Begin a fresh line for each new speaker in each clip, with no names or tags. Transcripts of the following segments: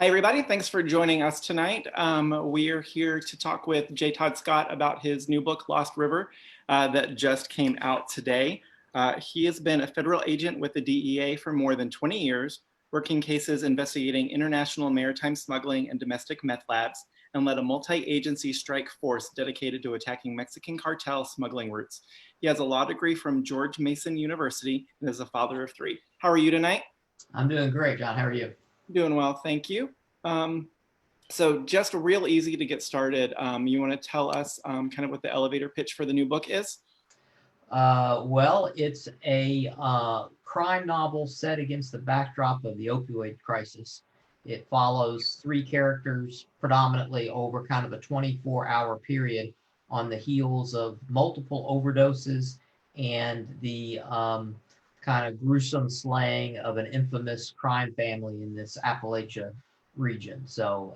Hi, everybody. Thanks for joining us tonight. We are here to talk with J. Todd Scott about his new book, Lost River, that just came out today. He has been a federal agent with the DEA for more than 20 years, working cases investigating international maritime smuggling and domestic meth labs, and led a multi-agency strike force dedicated to attacking Mexican cartel smuggling routes. He has a law degree from George Mason University and is a father of three. How are you tonight?
I'm doing great, John. How are you?
Doing well, thank you. So just real easy to get started. You want to tell us kind of what the elevator pitch for the new book is?
Well, it's a crime novel set against the backdrop of the opioid crisis. It follows three characters predominantly over kind of a 24-hour period on the heels of multiple overdoses and the kind of gruesome slaying of an infamous crime family in this Appalachia region. So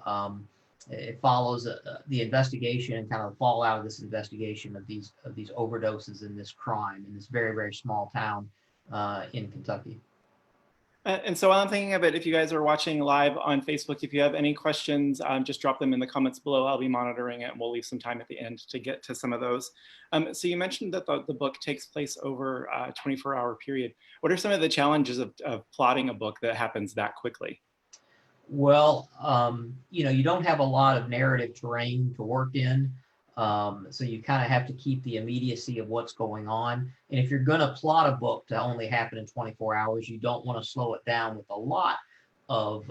it follows the investigation and kind of the fallout of this investigation of these overdoses and this crime in this very, very small town in Kentucky.
And so while I'm thinking of it, if you guys are watching live on Facebook, if you have any questions, just drop them in the comments below. I'll be monitoring it, and we'll leave some time at the end to get to some of those. So you mentioned that the book takes place over a 24-hour period. What are some of the challenges of plotting a book that happens that quickly?
Well, you don't have a lot of narrative terrain to work in. So you kind of have to keep the immediacy of what's going on. And if you're going to plot a book to only happen in 24 hours, you don't want to slow it down with a lot of,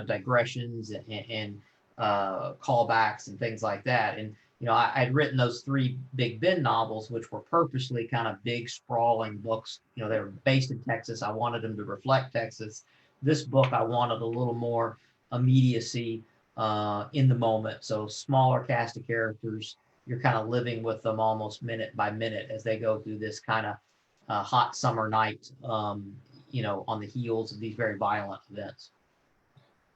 digressions and callbacks and things like that. And, I'd written those three Big Ben novels, which were purposely kind of big, sprawling books. They were based in Texas. I wanted them to reflect Texas. This book, I wanted a little more immediacy in the moment. So smaller cast of characters, you're kind of living with them almost minute by minute as they go through this kind of hot summer night, on the heels of these very violent events.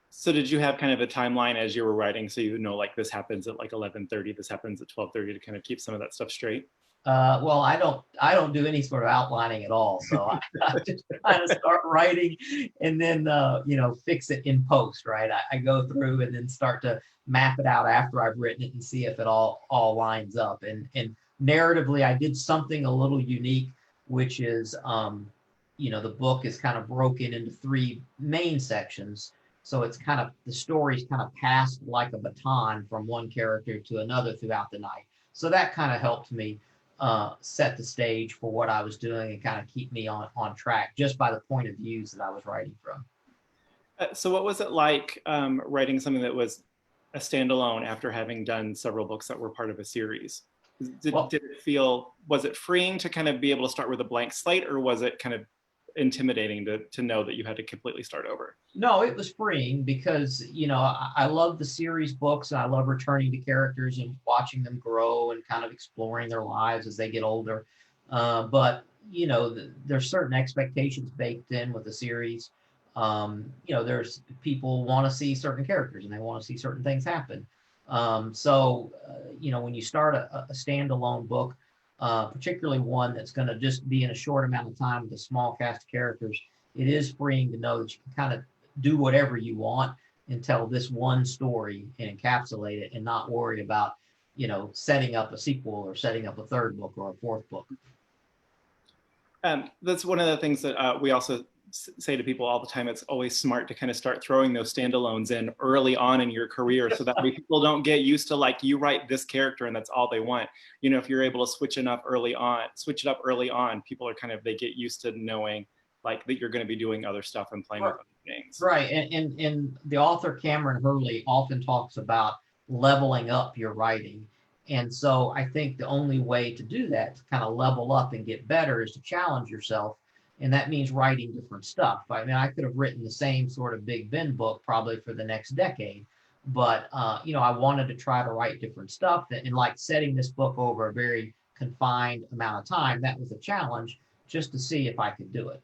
So did you have kind of a timeline as you were writing? So like this happens at like 11:30, this happens at 12:30 to kind of keep some of that stuff straight?
Well, I don't do any sort of outlining at all. So I just kind of start writing and then, fix it in post, right? I go through and then start to map it out after I've written it and see if it all lines up. And narratively, I did something a little unique, which is, the book is kind of broken into three main sections. So it's kind of, the story's kind of passed like a baton from one character to another throughout the night. So that kind of helped me set the stage for what I was doing and kind of keep me on track just by the point of views that I was writing from.
So what was it like writing something that was a standalone after having done several books that were part of a series? Did it feel, was it freeing to kind of be able to start with a blank slate, or was it kind of intimidating to know that you had to completely start over?
No, it was freeing because, I love the series books and I love returning to characters and watching them grow and kind of exploring their lives as they get older. But, there's certain expectations baked in with the series. There's people want to see certain characters and they want to see certain things happen. So, when you start a standalone book, particularly one that's going to just be in a short amount of time with a small cast of characters, it is freeing to know that you can kind of do whatever you want and tell this one story and encapsulate it and not worry about, setting up a sequel or setting up a third book or a fourth book.
That's one of the things that we also say to people all the time. It's always smart to kind of start throwing those standalones in early on in your career so that way people don't get used to like you write this character and that's all they want. If you're able to switch it up early on, people are they get used to knowing like that you're going to be doing other stuff and playing with other things.
Right. And the author Cameron Hurley often talks about leveling up your writing. And so I think the only way to do that, to kind of level up and get better, is to challenge yourself. And that means writing different stuff. I mean, I could have written the same sort of Big Ben book probably for the next decade, but, I wanted to try to write different stuff. And like setting this book over a very confined amount of time, that was a challenge just to see if I could do it.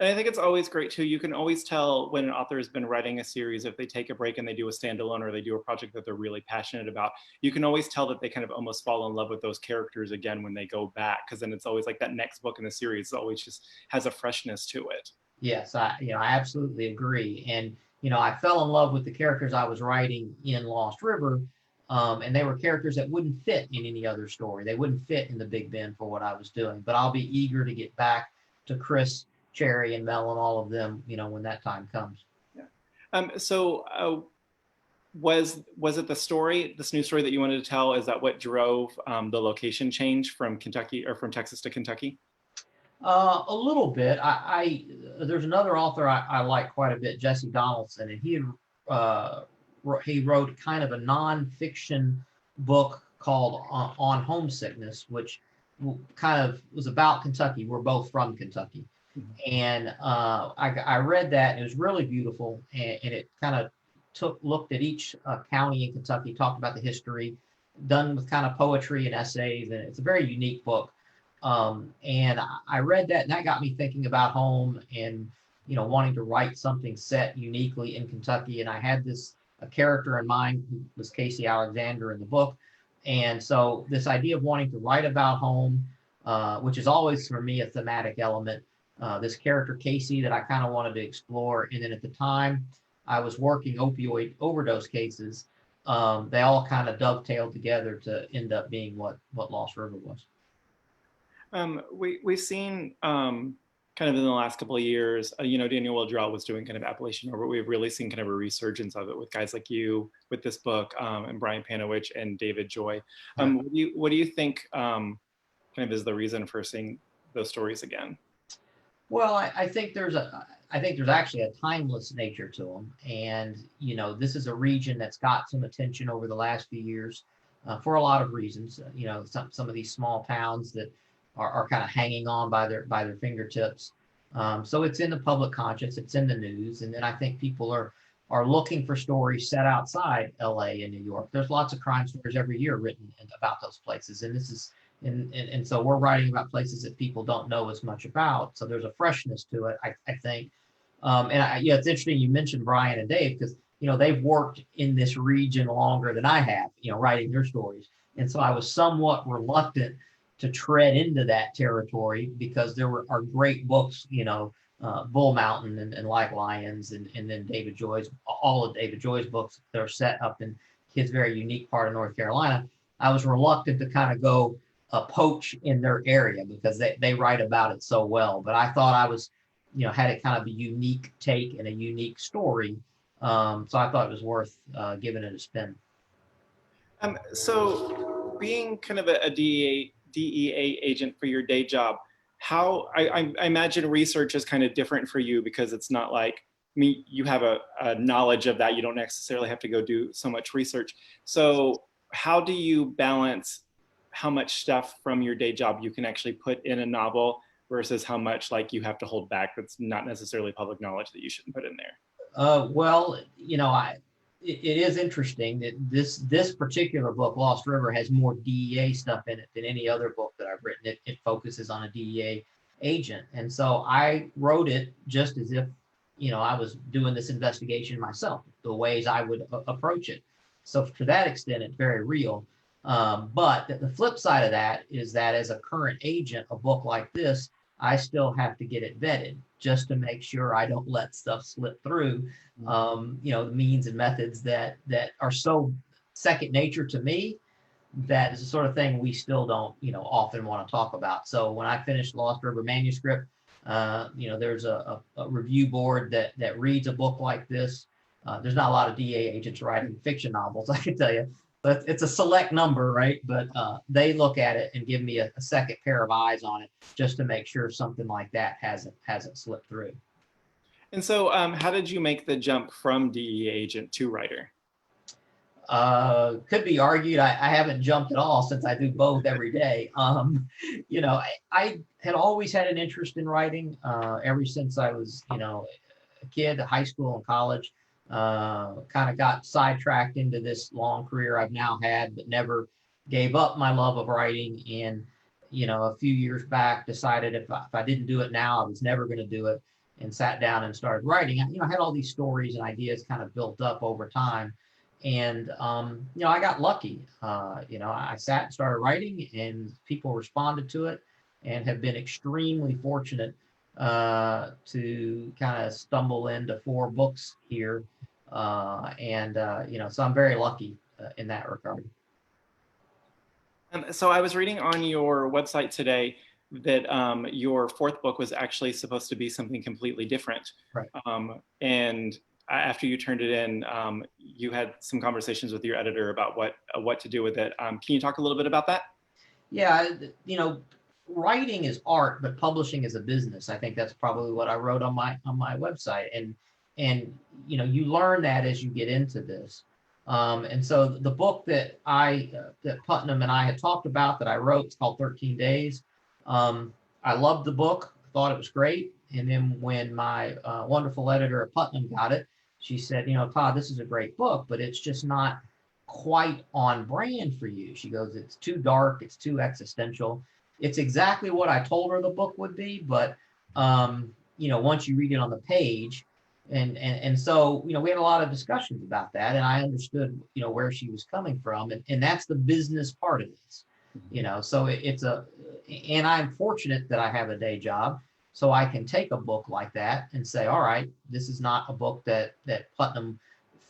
And I think it's always great too. You can always tell when an author has been writing a series, if they take a break and they do a standalone or they do a project that they're really passionate about, you can always tell that they kind of almost fall in love with those characters again when they go back. Because then it's always like that next book in the series always just has a freshness to it.
Yes, I absolutely agree. And, I fell in love with the characters I was writing in Lost River, and they were characters that wouldn't fit in any other story. They wouldn't fit in the Big Ben for what I was doing. But I'll be eager to get back to Chris, Cherry, and Mel and all of them, when that time comes.
Yeah. Was it the story, this new story that you wanted to tell? Is that what drove the location change from Kentucky or from Texas to Kentucky?
A little bit. There's another author I like quite a bit, Jesse Donaldson, and he wrote kind of a nonfiction book called On Homesickness, which kind of was about Kentucky. We're both from Kentucky. Mm-hmm. And I read that, and it was really beautiful, and it kind of looked at each county in Kentucky, talked about the history, done with kind of poetry and essays, and it's a very unique book. And I read that, and that got me thinking about home and, wanting to write something set uniquely in Kentucky. And I had a character in mind who was Casey Alexander in the book. And so this idea of wanting to write about home, which is always for me a thematic element, this character Casey that I kind of wanted to explore. And then at the time I was working opioid overdose cases, they all kind of dovetailed together to end up being what Lost River was.
We've seen kind of in the last couple of years, Daniel Silva was doing kind of Appalachian, but we've really seen kind of a resurgence of it with guys like you with this book, and Brian Panowich and David Joy. What do you think kind of is the reason for seeing those stories again?
Well, I think there's actually a timeless nature to them, and this is a region that's got some attention over the last few years for a lot of reasons. Some of these small towns that are kind of hanging on by their fingertips. So it's in the public conscience, it's in the news. And then I think people are looking for stories set outside LA and New York. There's lots of crime stories every year written about those places. And this is, and so we're writing about places that people don't know as much about. So there's a freshness to it, I think. It's interesting you mentioned Brian and Dave, because, they've worked in this region longer than I have, writing their stories. And so I was somewhat reluctant to tread into that territory, because are great books, Bull Mountain and Like Lions, and then all of David Joy's books that are set up in his very unique part of North Carolina. I was reluctant to kind of go poach in their area, because they write about it so well. But I thought I was, had it kind of a unique take and a unique story. So I thought it was worth giving it a spin.
So being kind of a DEA agent for your day job, how I imagine research is kind of different for you, because it's not like me, you have a knowledge of that. You don't necessarily have to go do so much research. So how do you balance how much stuff from your day job you can actually put in a novel versus how much you have to hold back that's not necessarily public knowledge that you shouldn't put in there?
Well, it is interesting that this particular book, Lost River, has more DEA stuff in it than any other book that I've written. It focuses on a DEA agent. And so I wrote it just as if, I was doing this investigation myself, the ways I would approach it. So to that extent, it's very real. But the flip side of that is that as a current agent, a book like this, I still have to get it vetted just to make sure I don't let stuff slip through. The means and methods that are so second nature to me, that is the sort of thing we still don't, often want to talk about. So when I finished Lost River manuscript, there's a review board that reads a book like this. There's not a lot of DEA agents writing fiction novels, I can tell you, but it's a select number, right? But they look at it and give me a second pair of eyes on it, just to make sure something like that hasn't slipped through.
And so how did you make the jump from DEA agent to writer?
Could be argued. I haven't jumped at all, since I do both every day. I had always had an interest in writing ever since I was, a kid, high school and college. Kind of got sidetracked into this long career I've now had, but never gave up my love of writing. And, a few years back, decided if I didn't do it now, I was never going to do it, and sat down and started writing. I had all these stories and ideas kind of built up over time. And, I got lucky. I sat and started writing, and people responded to it, and have been extremely fortunate to kind of stumble into 4 books here. So I'm very lucky in that regard.
So I was reading on your website today that your 4th book was actually supposed to be something completely different.
Right.
And after you turned it in, you had some conversations with your editor about what to do with it. Can you talk a little bit about that?
Yeah, writing is art, but publishing is a business. I think that's probably what I wrote on my website, and you learn that as you get into this. And so the book that that Putnam and I had talked about that I wrote, it's called 13 Days. I loved the book, thought it was great. And then when my wonderful editor at Putnam got it, she said, Todd, this is a great book, but it's just not quite on brand for you. She goes, it's too dark, it's too existential. It's exactly what I told her the book would be, but once you read it on the page, and so we had a lot of discussions about that, and I understood where she was coming from, and that's the business part of this. So and I'm fortunate that I have a day job, so I can take a book like that and say, all right, this is not a book that Putnam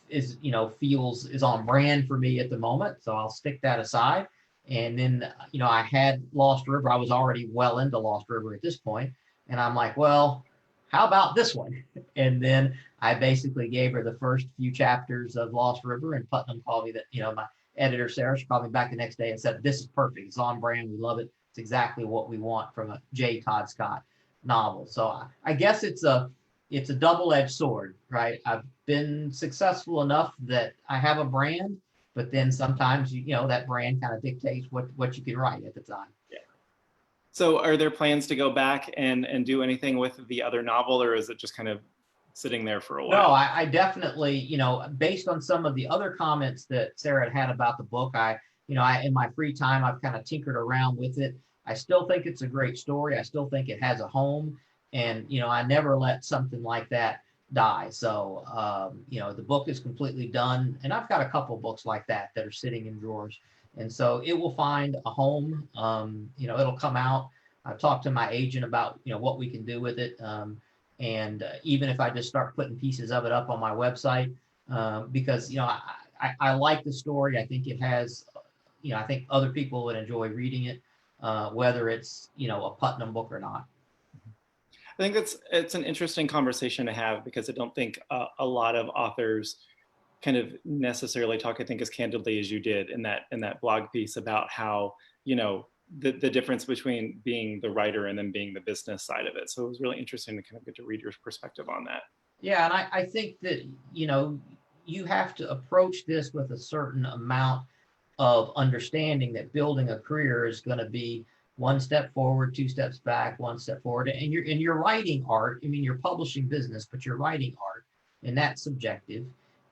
is feels is on brand for me at the moment, so I'll stick that aside. And then I had Lost River. I was already well into Lost River at this point, and I'm like, well, how about this one? And then I basically gave her the first few chapters of Lost River, and Putnam called me my editor, Sarah, she called me back the next day and said, this is perfect. It's on brand. We love it. It's exactly what we want from a J. Todd Scott novel. So I guess it's a double-edged sword, right? I've been successful enough that I have a brand, but then sometimes that brand kind of dictates what you can write at the time.
Yeah. So are there plans to go back and do anything with the other novel, or is it just kind of sitting there for a while?
No, I definitely, based on some of the other comments that Sarah had about the book, I in my free time, I've kind of tinkered around with it. I still think it's a great story. I still think it has a home, and I never let something like that die. So the book is completely done, and I've got a couple books like that are sitting in drawers, and so it will find a home. It'll come out. I've talked to my agent about what we can do with it. And even if I just start putting pieces of it up on my website, because I like the story. I think it has, I think other people would enjoy reading it, whether it's a Putnam book or not.
I think it's an interesting conversation to have, because I don't think a lot of authors kind of necessarily talk, I think, as candidly as you did in that blog piece about how the difference between being the writer and then being the business side of it. So it was really interesting to kind of get to read your perspective on that.
Yeah, and I think that you have to approach this with a certain amount of understanding that building a career is going to be one step forward, 2 steps back, 1 step forward. And you're writing art. I mean, you're publishing business, but you're writing art, and that's subjective.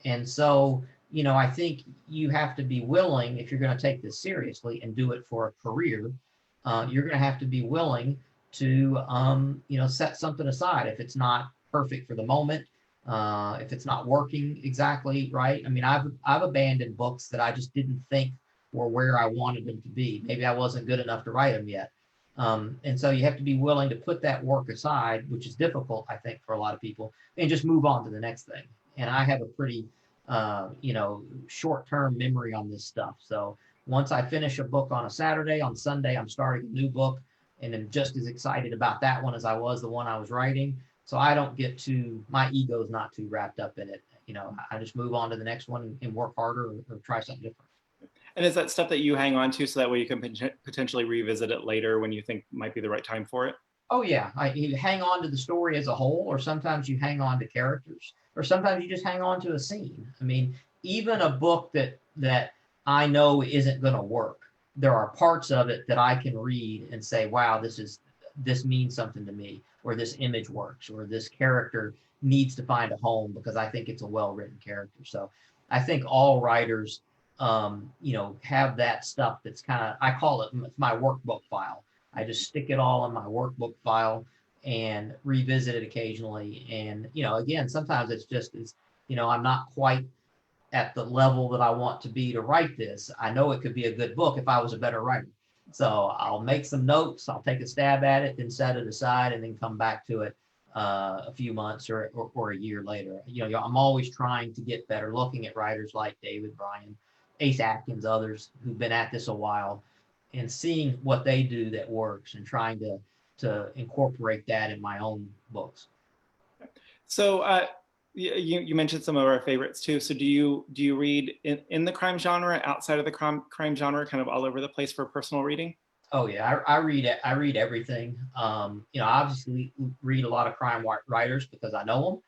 And so, I think you have to be willing, if you're going to take this seriously and do it for a career, you're going to have to be willing to, set something aside if it's not perfect for the moment, if it's not working exactly right. I mean, I've abandoned books that I just didn't think were where I wanted them to be. Maybe I wasn't good enough to write them yet. And so you have to be willing to put that work aside, which is difficult, I think, for a lot of people, and just move on to the next thing. And I have a pretty, short-term memory on this stuff. So once I finish a book on a Saturday, on Sunday, I'm starting a new book, and I'm just as excited about that one as I was the one I was writing. So I don't get my ego is not too wrapped up in it. I just move on to the next one and work harder or try something different.
And is that stuff that you hang on to so that way you can potentially revisit it later when you think might be the right time for it?
Oh yeah, you hang on to the story as a whole, or sometimes you hang on to characters, or sometimes you just hang on to a scene. I mean, even a book that I know isn't going to work, there are parts of it that I can read and say, wow, this means something to me, or this image works, or this character needs to find a home because I think it's a well-written character. So I think all writers, have that stuff that's kind of, I call it my workbook file. I just stick it all in my workbook file and revisit it occasionally. And, again, sometimes I'm not quite at the level that I want to be to write this. I know it could be a good book if I was a better writer. So I'll make some notes, I'll take a stab at it, then set it aside, and then come back to it a few months or a year later. I'm always trying to get better, looking at writers like David Bryan, Ace Atkins, others who've been at this a while, and seeing what they do that works and trying to incorporate that in my own books.
So you mentioned some of our favorites too. So do you read in the crime genre, outside of the crime genre, kind of all over the place for personal reading?
Oh yeah, I read it. I read everything. I obviously read a lot of crime writers because I know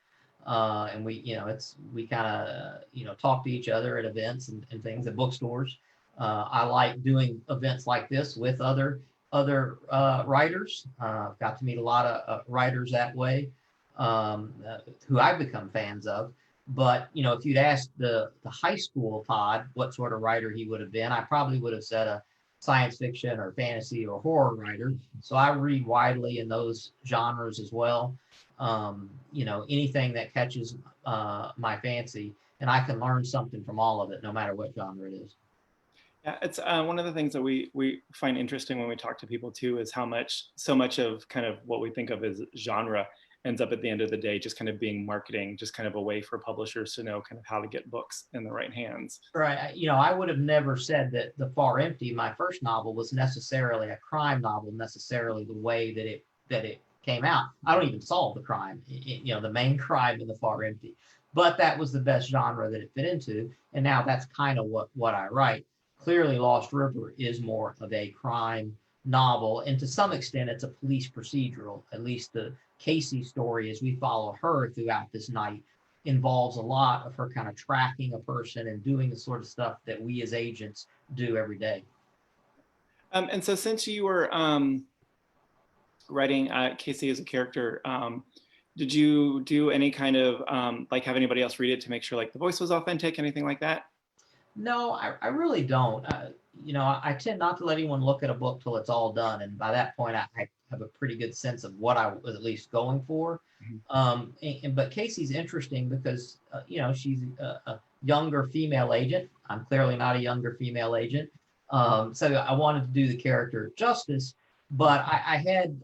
them, and we kind of talk to each other at events and things at bookstores. I like doing events like this with other writers. I've got to meet a lot of writers that way, who I've become fans of. But if you'd asked the high school Todd what sort of writer he would have been, I probably would have said a science fiction or fantasy or horror writer. So I read widely in those genres as well. Anything that catches my fancy, and I can learn something from all of it, no matter what genre it is.
Yeah, it's one of the things that we find interesting when we talk to people too, is how so much of kind of what we think of as genre ends up at the end of the day just kind of being marketing, just kind of a way for publishers to know kind of how to get books in the right hands.
Right. I would have never said that The Far Empty, my first novel, was necessarily a crime novel, necessarily the way that it came out. I don't even solve the crime, the main crime in The Far Empty, but that was the best genre that it fit into. And now that's kind of what I write. Clearly, Lost River is more of a crime novel, and to some extent, it's a police procedural. At least the Casey story, as we follow her throughout this night, involves a lot of her kind of tracking a person and doing the sort of stuff that we as agents do every day.
And so since you were writing Casey as a character, did you do any kind of like have anybody else read it to make sure like the voice was authentic, anything like that?
No, I really don't. I tend not to let anyone look at a book till it's all done, and by that point, I have a pretty good sense of what I was at least going for. But Casey's interesting because she's a younger female agent. I'm clearly not a younger female agent, so I wanted to do the character justice. But I had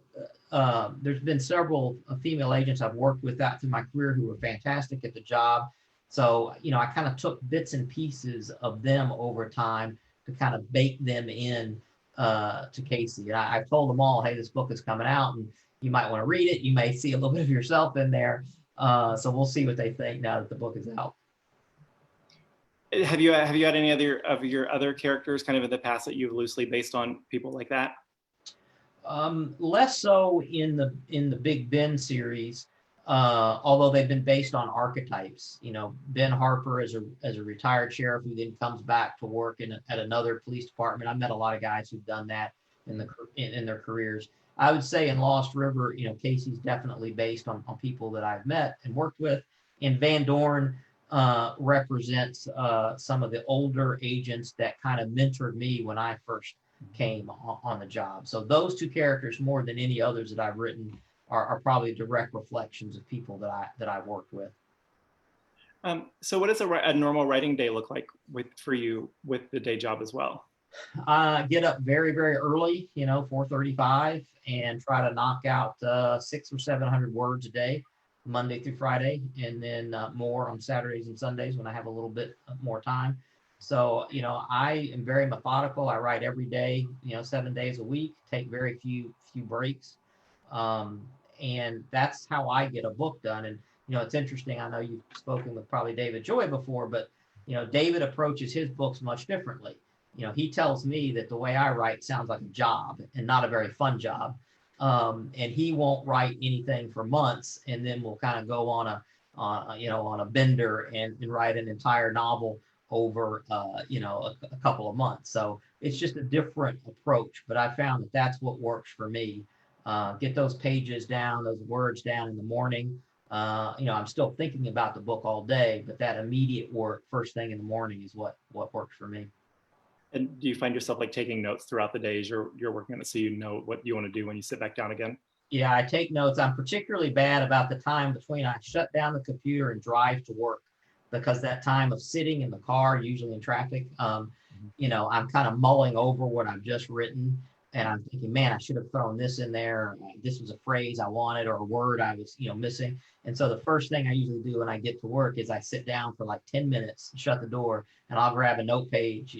there's been several female agents I've worked with out through my career who were fantastic at the job. So, I kind of took bits and pieces of them over time to kind of bake them in to Casey. And I told them all, hey, this book is coming out and you might want to read it. You may see a little bit of yourself in there. So we'll see what they think now that the book is out.
Have you had any other of your other characters kind of in the past that you've loosely based on people like that?
Less so in the Big Ben series. Although they've been based on archetypes. Ben Harper as a retired sheriff who then comes back to work at another police department. I've met a lot of guys who've done that in their careers. I would say in Lost River, Casey's definitely based on people that I've met and worked with. And Van Dorn represents some of the older agents that kind of mentored me when I first came on the job. So those two characters, more than any others that I've written, are probably direct reflections of people that I've worked with.
So what does a normal writing day look like for you with the day job as well?
I get up very, very early, 4:35, and try to knock out 600 or 700 words a day, Monday through Friday, and then more on Saturdays and Sundays when I have a little bit more time. So, I am very methodical. I write every day, 7 days a week, take very few breaks. And that's how I get a book done. And, it's interesting. I know you've spoken with probably David Joy before, but, David approaches his books much differently. He tells me that the way I write sounds like a job and not a very fun job. And he won't write anything for months and then we'll kind of go on a bender and write an entire novel over, a couple of months. So it's just a different approach, but I found that that's what works for me. Get those pages down, those words down in the morning. I'm still thinking about the book all day, but that immediate work first thing in the morning is what works for me.
And do you find yourself like taking notes throughout the day as you're working on it so you know what you want to do when you sit back down again?
Yeah, I take notes. I'm particularly bad about the time between I shut down the computer and drive to work, because that time of sitting in the car, usually in traffic, I'm kind of mulling over what I've just written, and I'm thinking, man, I should have thrown this in there. This was a phrase I wanted or a word I was, missing. And so the first thing I usually do when I get to work is I sit down for like 10 minutes, shut the door, and I'll grab a note page,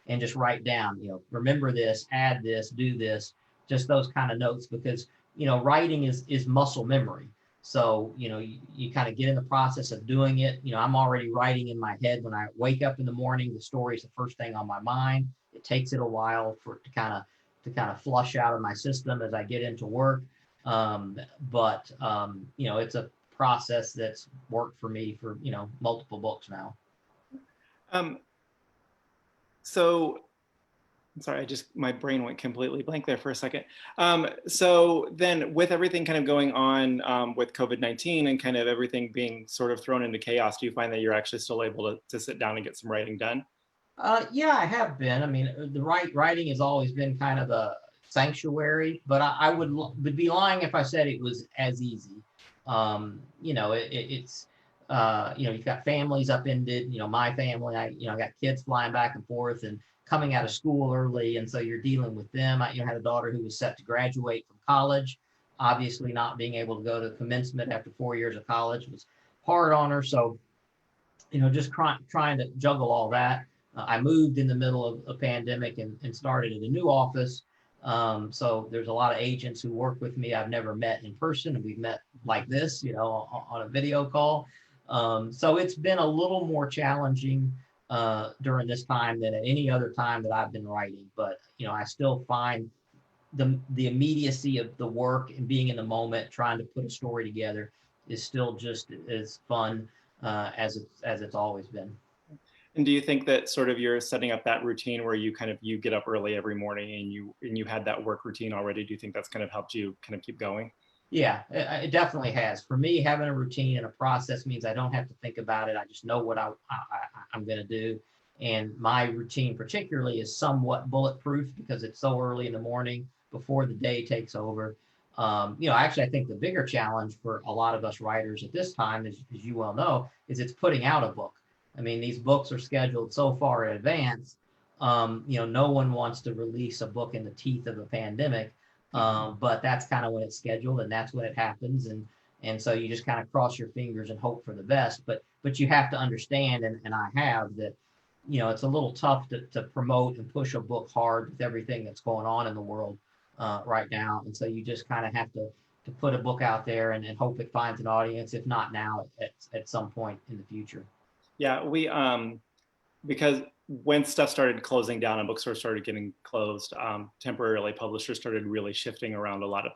and just write down, remember this, add this, do this, just those kind of notes, because, writing is muscle memory. So, you kind of get in the process of doing it. I'm already writing in my head when I wake up in the morning. The story is the first thing on my mind. It takes it a while for it to kind of flush out of my system as I get into work. But it's a process that's worked for me for, multiple books now.
So I'm sorry, my brain went completely blank there for a second. So then with everything kind of going on with COVID-19 and kind of everything being sort of thrown into chaos, do you find that you're actually still able to sit down and get some writing done?
Yeah, I have been. I memean, the writing has always been kind of a sanctuary, but I would be lying if I said it was as easy. It's you've got families upended. My family, I got kids flying back and forth and coming out of school early, and so you're dealing with them. I had a daughter who was set to graduate from college. Obviously, not being able to go to commencement after 4 years of college was hard on her. So, just trying to juggle all that. I moved in the middle of a pandemic and started at a new office. So there's a lot of agents who work with me I've never met in person, and we've met like this, on a video call. So it's been a little more challenging during this time than at any other time that I've been writing. But, I still find the immediacy of the work and being in the moment, trying to put a story together is still just as fun as it's always been.
And do you think that sort of you're setting up that routine where you get up early every morning and you had that work routine already? Do you think that's kind of helped you kind of keep going?
Yeah, it definitely has. For me, having a routine and a process means I don't have to think about it. I just know what I'm going to do. And my routine particularly is somewhat bulletproof because it's so early in the morning before the day takes over. Actually, I think the bigger challenge for a lot of us writers at this time, as you well know, is it's putting out a book. I mean, these books are scheduled so far in advance. No one wants to release a book in the teeth of a pandemic, but that's kind of when it's scheduled and that's when it happens. And so you just kind of cross your fingers and hope for the best. But you have to understand, and I have, that, it's a little tough to promote and push a book hard with everything that's going on in the world right now. And so you just kind of have to put a book out there and hope it finds an audience, if not now, at some point in the future.
Yeah, we because when stuff started closing down and bookstores started getting closed temporarily, publishers started really shifting around a lot of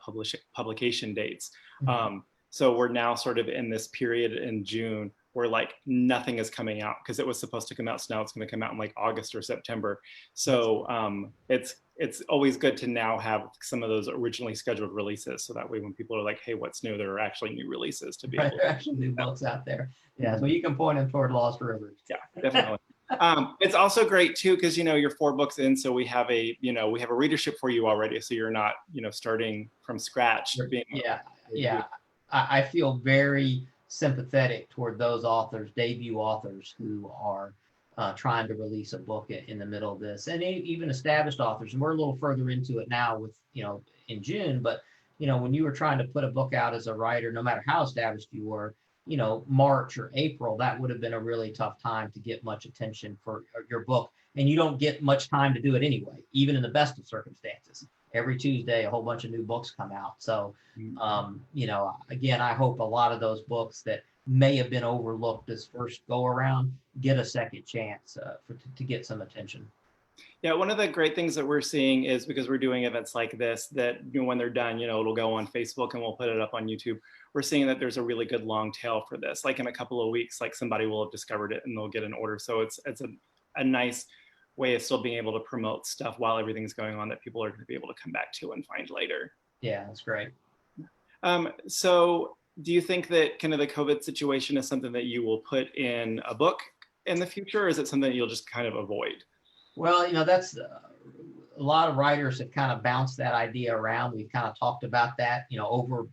publication dates.
Mm-hmm.
So we're now sort of in this period in June where like nothing is coming out because it was supposed to come out. So now it's going to come out in like August or September. So it's always good to now have some of those originally scheduled releases. So that way when people are like, hey, what's new? There are actually new releases to be able to.
There are actually new books out there. Yeah, so you can point them toward Lost River.
Yeah, definitely. It's also great too because you're 4 books in, so we have a readership for you already, so you're not starting from scratch.
Yeah. I feel very sympathetic toward those authors, debut authors, who are trying to release a book in the middle of this, and even established authors. And we're a little further into it now with in June, but when you were trying to put a book out as a writer, no matter how established you were, March or April, that would have been a really tough time to get much attention for your book. And you don't get much time to do it anyway, even in the best of circumstances. Every Tuesday, a whole bunch of new books come out. So, again, I hope a lot of those books that may have been overlooked this first go around get a second chance to get some attention.
Yeah, one of the great things that we're seeing is because we're doing events like this, that when they're done, it'll go on Facebook and we'll put it up on YouTube. We're seeing that there's a really good long tail for this. Like in a couple of weeks, like somebody will have discovered it and they'll get an order. So it's a nice way of still being able to promote stuff while everything's going on that people are going to be able to come back to and find later.
Yeah, that's great.
So do you think that kind of the COVID situation is something that you will put in a book in the future, or is it something that you'll just kind of avoid?
Well, that's a lot of writers have kind of bounced that idea around. We've kind of talked about that, over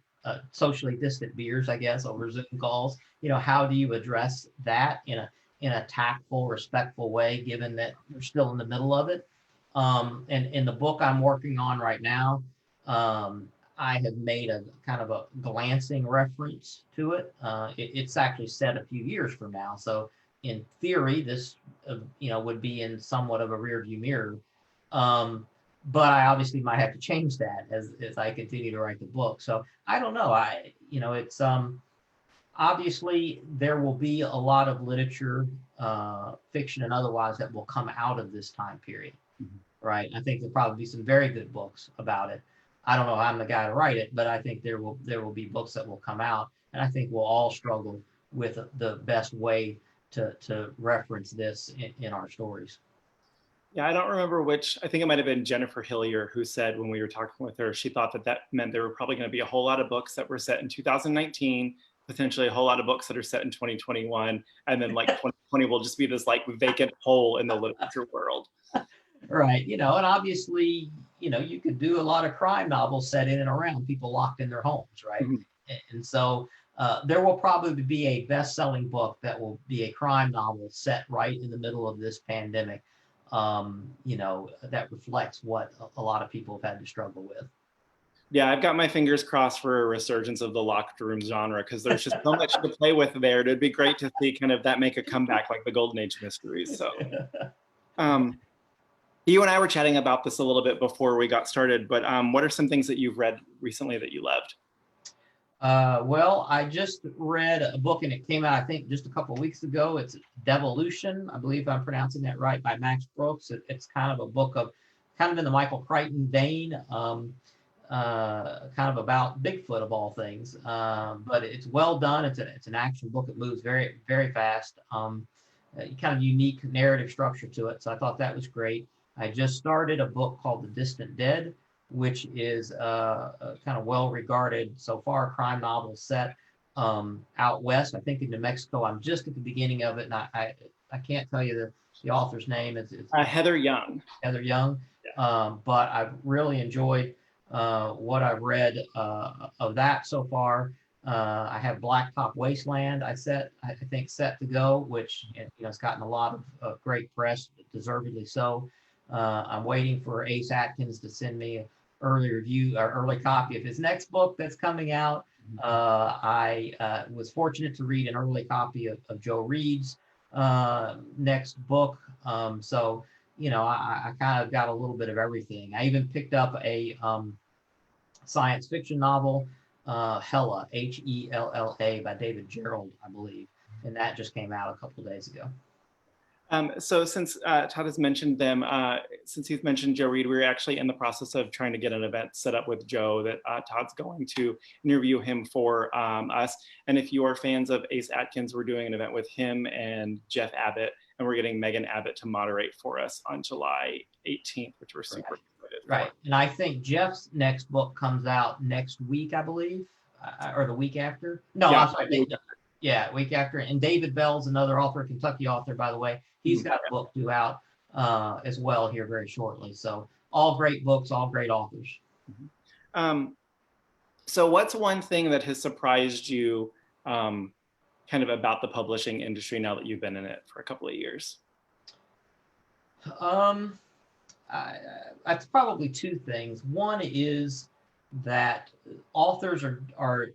socially distant beers, I guess, over Zoom calls. How do you address that in in a tactful, respectful way, given that we're still in the middle of it. And in the book I'm working on right now, I have made a kind of a glancing reference to it. It's actually set a few years from now. So in theory, this, would be in somewhat of a rearview mirror. But I obviously might have to change that as I continue to write the book. So I don't know. It's, obviously there will be a lot of literature, fiction and otherwise, that will come out of this time period. Right. I think there'll probably be some very good books about it. I don't know, I'm the guy to write it, but I think there will be books that will come out, and I think we'll all struggle with the best way to reference this in our stories.
Yeah, I don't remember which, I think it might have been Jennifer Hillier who said when we were talking with her, she thought that meant there were probably going to be a whole lot of books that were set in 2019, potentially a whole lot of books that are set in 2021, and then like 2020 will just be this like vacant hole in the literature world.
Right. And obviously, you could do a lot of crime novels set in and around people locked in their homes, right? Mm-hmm. And so there will probably be a best-selling book that will be a crime novel set right in the middle of this pandemic, that reflects what a lot of people have had to struggle with.
Yeah, I've got my fingers crossed for a resurgence of the locked room genre, because there's just so much to play with there. It'd be great to see kind of that make a comeback like the Golden Age mysteries. So you and I were chatting about this a little bit before we got started, but what are some things that you've read recently that you loved?
Well, I just read a book, and it came out, I think, just a couple of weeks ago. It's Devolution, I believe I'm pronouncing that right, by Max Brooks. It's kind of a book of, kind of in the Michael Crichton vein, kind of about Bigfoot of all things. But it's well done. It's an action book. It moves very, very fast. Kind of unique narrative structure to it. So I thought that was great. I just started a book called The Distant Dead, which is a kind of well-regarded so far crime novel set out west, I think in New Mexico. I'm just at the beginning of it, and I can't tell you the author's name. It's
Heather Young.
Heather Young. Yeah. But I've really enjoyed what I've read of that so far. I have Blacktop Wasteland I think set to go, which it's gotten a lot of great press, deservedly so. I'm waiting for Ace Atkins to send me an early review or early copy of his next book that's coming out. I was fortunate to read an early copy of Joe Reed's next book. So, I kind of got a little bit of everything. I even picked up a science fiction novel, Hella, Hella, by David Gerald, I believe. And that just came out a couple of days ago.
So since Todd has mentioned them, since he's mentioned Joe Reed, we're actually in the process of trying to get an event set up with Joe that Todd's going to interview him for us. And if you are fans of Ace Atkins, we're doing an event with him and Jeff Abbott, and we're getting Megan Abbott to moderate for us on July 18th, which we're super excited for.
Right. And I think Jeff's next book comes out next week, I believe, or the week after. No, yeah, I'm sorry. Yeah, week after. And David Bell's another author, a Kentucky author, by the way. He's got a book due out as well here very shortly. So all great books, all great authors.
So what's one thing that has surprised you kind of about the publishing industry now that you've been in it for a couple of years?
It's probably two things. One is that authors are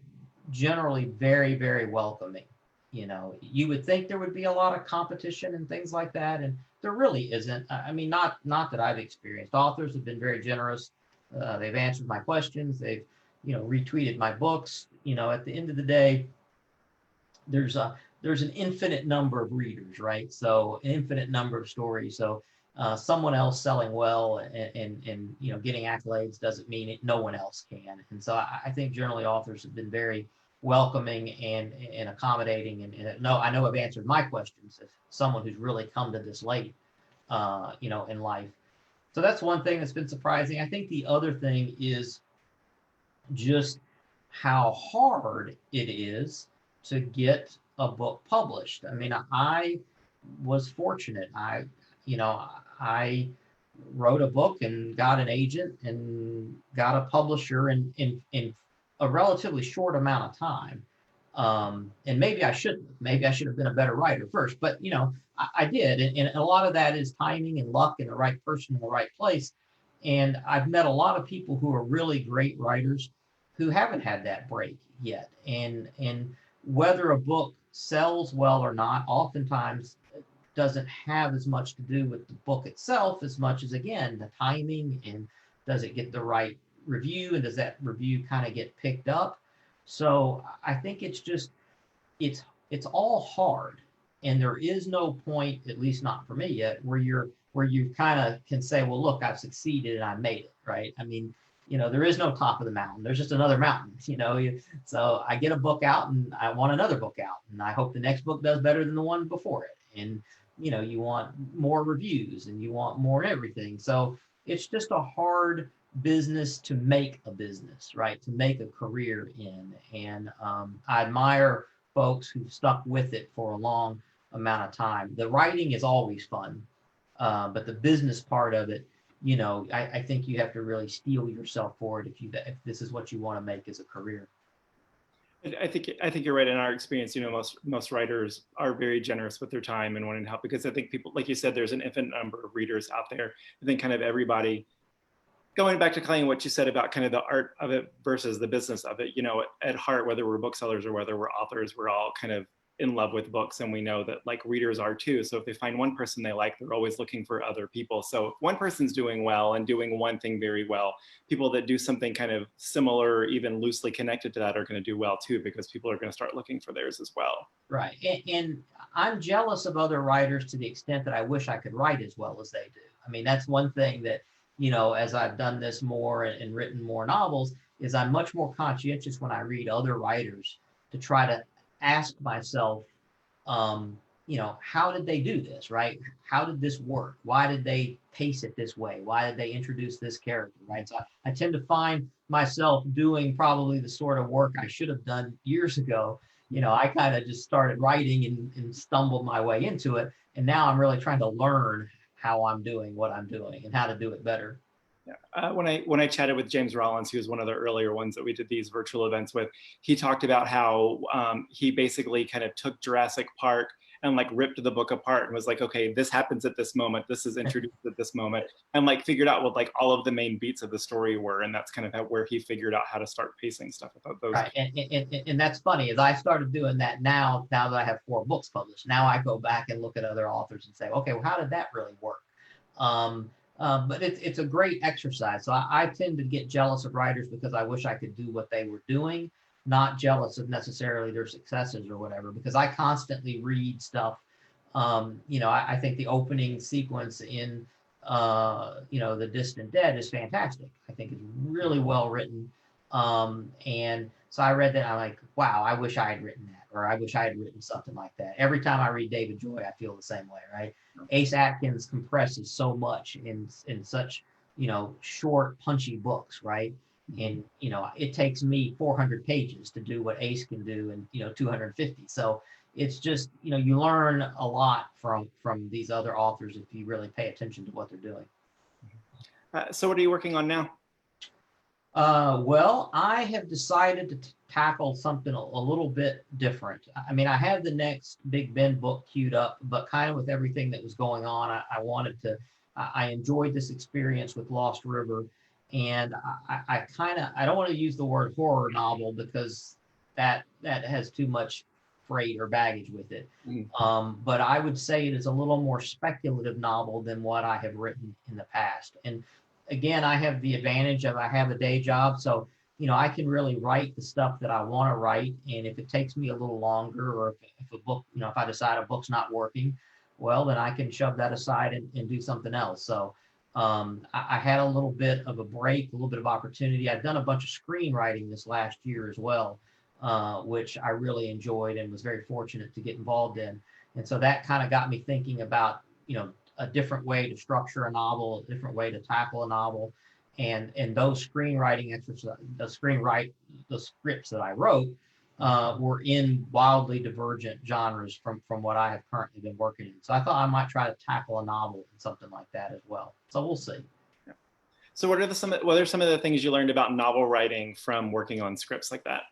generally very, very welcoming. You would think there would be a lot of competition and things like that, and there really isn't. I mean, not that I've experienced. Authors have been very generous. They've answered my questions. They've, retweeted my books. At the end of the day, there's an infinite number of readers, right? So an infinite number of stories. So someone else selling well and getting accolades doesn't mean no one else can. And so I think generally authors have been very welcoming and accommodating, and no, I know I've answered my questions as someone who's really come to this late, in life. So that's one thing that's been surprising. I think the other thing is just how hard it is to get a book published. I mean, I was fortunate. I wrote a book and got an agent and got a publisher in a relatively short amount of time. And maybe I shouldn't. Maybe I should have been a better writer first. But I did, and a lot of that is timing and luck and the right person in the right place. And I've met a lot of people who are really great writers who haven't had that break yet. And whether a book sells well or not, oftentimes doesn't have as much to do with the book itself as much as, again, the timing, and does it get the right review, and does that review kind of get picked up. So I think it's all hard, and there is no point, at least not for me yet, where you kind of can say, well, look, I've succeeded and I made it, right? I mean, there is no top of the mountain. There's just another mountain, So I get a book out and I want another book out, and I hope the next book does better than the one before it. And you want more reviews and you want more everything. So it's just a hard business to make a business, right? To make a career in. And I admire folks who've stuck with it for a long amount of time. The writing is always fun, but the business part of it, I think you have to really steel yourself for it if this is what you want to make as a career.
I think you're right. In our experience, most writers are very generous with their time and wanting to help, because I think people, like you said, there's an infinite number of readers out there. I think kind of everybody, going back to Colleen, what you said about kind of the art of it versus the business of it, at heart, whether we're booksellers or whether we're authors, we're all kind of in love with books, and we know that like readers are too. So if they find one person they like, they're always looking for other people. So if one person's doing well and doing one thing very well, people that do something kind of similar, even loosely connected to that, are going to do well too, because people are going to start looking for theirs as well.
Right. And I'm jealous of other writers to the extent that I wish I could write as well as they do. I mean, that's one thing that, as I've done this more and written more novels, is I'm much more conscientious when I read other writers to try to ask myself, how did they do this, right? How did this work? Why did they pace it this way? Why did they introduce this character, right? So I tend to find myself doing probably the sort of work I should have done years ago. I kind of just started writing and stumbled my way into it. And now I'm really trying to learn how I'm doing what I'm doing and how to do it better.
Yeah. When I chatted with James Rollins, who was one of the earlier ones that we did these virtual events with, he talked about how he basically kind of took Jurassic Park and like ripped the book apart and was like, okay, this happens at this moment, this is introduced at this moment, and like figured out what like all of the main beats of the story were, and that's kind of where he figured out how to start pacing stuff about those.
Right, and that's funny, as I started doing that now that I have 4 books published. Now I go back and look at other authors and say, okay, well, how did that really work? But it's a great exercise. So I tend to get jealous of writers because I wish I could do what they were doing, not jealous of necessarily their successes or whatever, because I constantly read stuff. I think the opening sequence in, The Distant Dead is fantastic. I think it's really well written. And so I read that, and I'm like, wow, I wish I had written that, or I wish I had written something like that. Every time I read David Joy, I feel the same way, right? Ace Atkins compresses so much in such, short, punchy books, right? And, it takes me 400 pages to do what Ace can do in, 250. So it's just, you learn a lot from these other authors if you really pay attention to what they're doing.
So what are you working on now?
Well, I have decided to tackle something a little bit different. I mean, I have the next Big Ben book queued up, but kind of with everything that was going on, I enjoyed this experience with Lost River. And I don't want to use the word horror novel because that has too much freight or baggage with it. But I would say it is a little more speculative novel than what I have written in the past. And again, I have the advantage of I have a day job, so I can really write the stuff that I want to write. And if it takes me a little longer, or if a book, if I decide a book's not working, well, then I can shove that aside and do something else. So I had a little bit of a break, a little bit of opportunity. I've done a bunch of screenwriting this last year as well, which I really enjoyed and was very fortunate to get involved in. And so that kind of got me thinking about, a different way to structure a novel, a different way to tackle a novel. And those screenwriting exercises, the scripts that I wrote were in wildly divergent genres from what I have currently been working in. So I thought I might try to tackle a novel and something like that as well. So we'll see.
Yeah. So what are some of the things you learned about novel writing from working on scripts like that?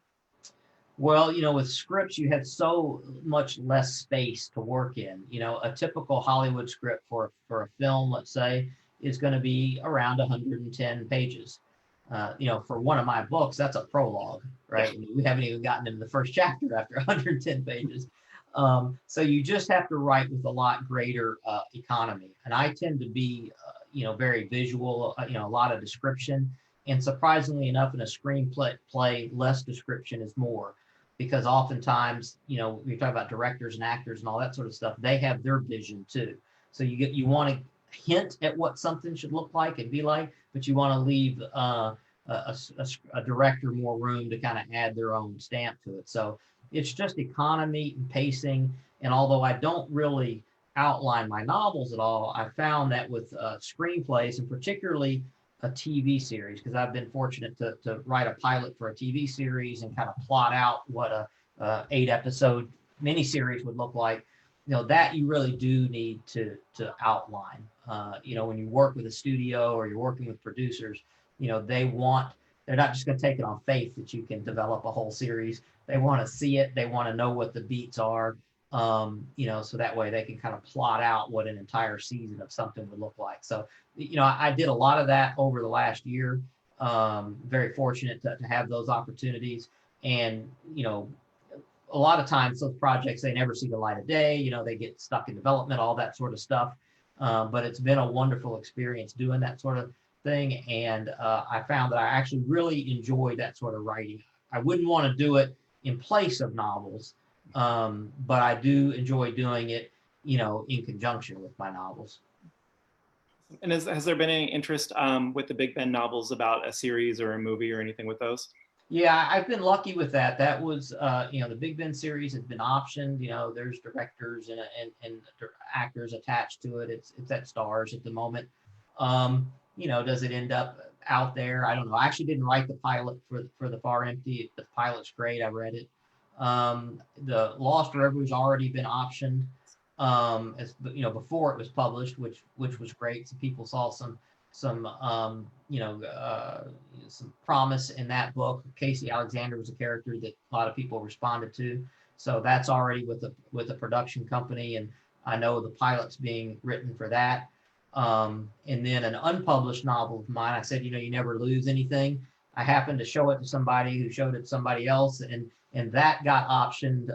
Well, with scripts, you have so much less space to work in. A typical Hollywood script for a film, let's say, is going to be around 110 pages. For one of my books, that's a prologue, right? I mean, we haven't even gotten into the first chapter after 110 pages. So you just have to write with a lot greater economy. And I tend to be, very visual, a lot of description. And surprisingly enough, in a screenplay, less description is more, because oftentimes, we talk about directors and actors and all that sort of stuff. They have their vision too. So you want to hint at what something should look like and be like, but you want to leave a director more room to kind of add their own stamp to it. So it's just economy and pacing. And although I don't really outline my novels at all, I found that with screenplays, and particularly a TV series, because I've been fortunate to write a pilot for a TV series and kind of plot out what a 8-episode miniseries would look like. That you really do need to outline. When you work with a studio or you're working with producers, they're not just going to take it on faith that you can develop a whole series. They want to see it. They want to know what the beats are, so that way they can kind of plot out what an entire season of something would look like. So, I did a lot of that over the last year. Very fortunate to have those opportunities. And, a lot of times those projects, they never see the light of day, they get stuck in development, all that sort of stuff. But it's been a wonderful experience doing that sort of thing. And I found that I actually really enjoy that sort of writing. I wouldn't want to do it in place of novels, but I do enjoy doing it, in conjunction with my novels.
And has there been any interest with the Big Ben novels about a series or a movie or anything with those?
Yeah, I've been lucky with that. That was, the Big Ben series has been optioned. There's directors and actors attached to it. It's at Stars at the moment. Does it end up out there? I don't know. I actually didn't write the pilot for The Far Empty. The pilot's great. I read it. The Lost River's already been optioned. As before it was published, which was great. So people saw some promise in that book. Casey Alexander was a character that a lot of people responded to. So that's already with a production company, and I know the pilot's being written for that. And then an unpublished novel of mine, I said, you never lose anything. I happened to show it to somebody who showed it to somebody else, and that got optioned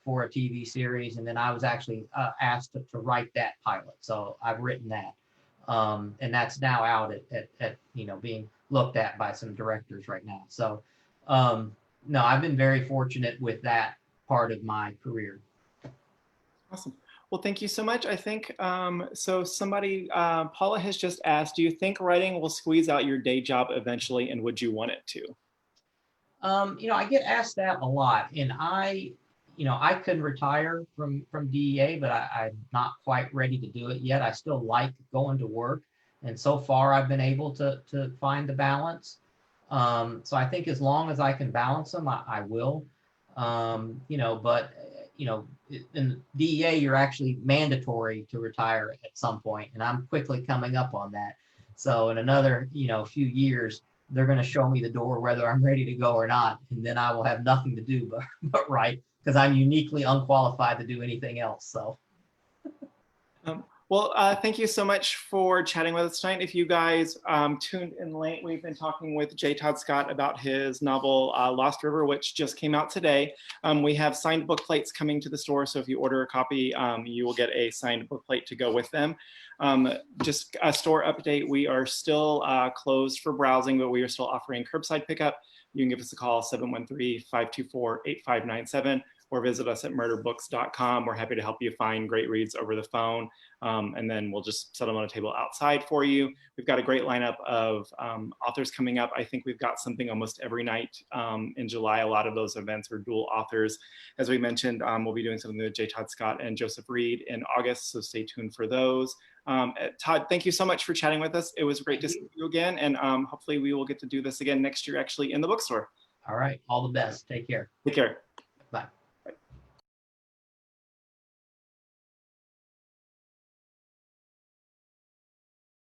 for a TV series. And then I was actually asked to write that pilot. So I've written that. And that's now out at being looked at by some directors right now. So no, I've been very fortunate with that part of my career.
Awesome. Well, thank you so much. I think, so somebody, Paula has just asked, do you think writing will squeeze out your day job eventually, and would you want it to?
I get asked that a lot, and I couldn't retire from DEA, but I'm not quite ready to do it yet. I still like going to work, and so far I've been able to find the balance. So I think as long as I can balance them, I will. But in DEA, you're actually mandatory to retire at some point, and I'm quickly coming up on that. So in another few years, they're going to show me the door whether I'm ready to go or not, and then I will have nothing to do but write, because I'm uniquely unqualified to do anything else. So.
Well, thank you so much for chatting with us tonight. If you guys tuned in late, we've been talking with J. Todd Scott about his novel Lost River, which just came out today. We have signed book plates coming to the store, so if you order a copy, you will get a signed book plate to go with them. Just a store update, we are still closed for browsing, but we are still offering curbside pickup. You can give us a call, 713-524-8597. Or visit us at murderbooks.com. We're happy to help you find great reads over the phone. And then we'll just set them on a table outside for you. We've got a great lineup of authors coming up. I think we've got something almost every night in July. A lot of those events are dual authors. As we mentioned, we'll be doing something with J. Todd Scott and Joseph Reed in August, so stay tuned for those. Todd, thank you so much for chatting with us. It was great to see you again, and hopefully we will get to do this again next year, actually in the bookstore.
All right, all the best. Take care.
Take care.
Bye.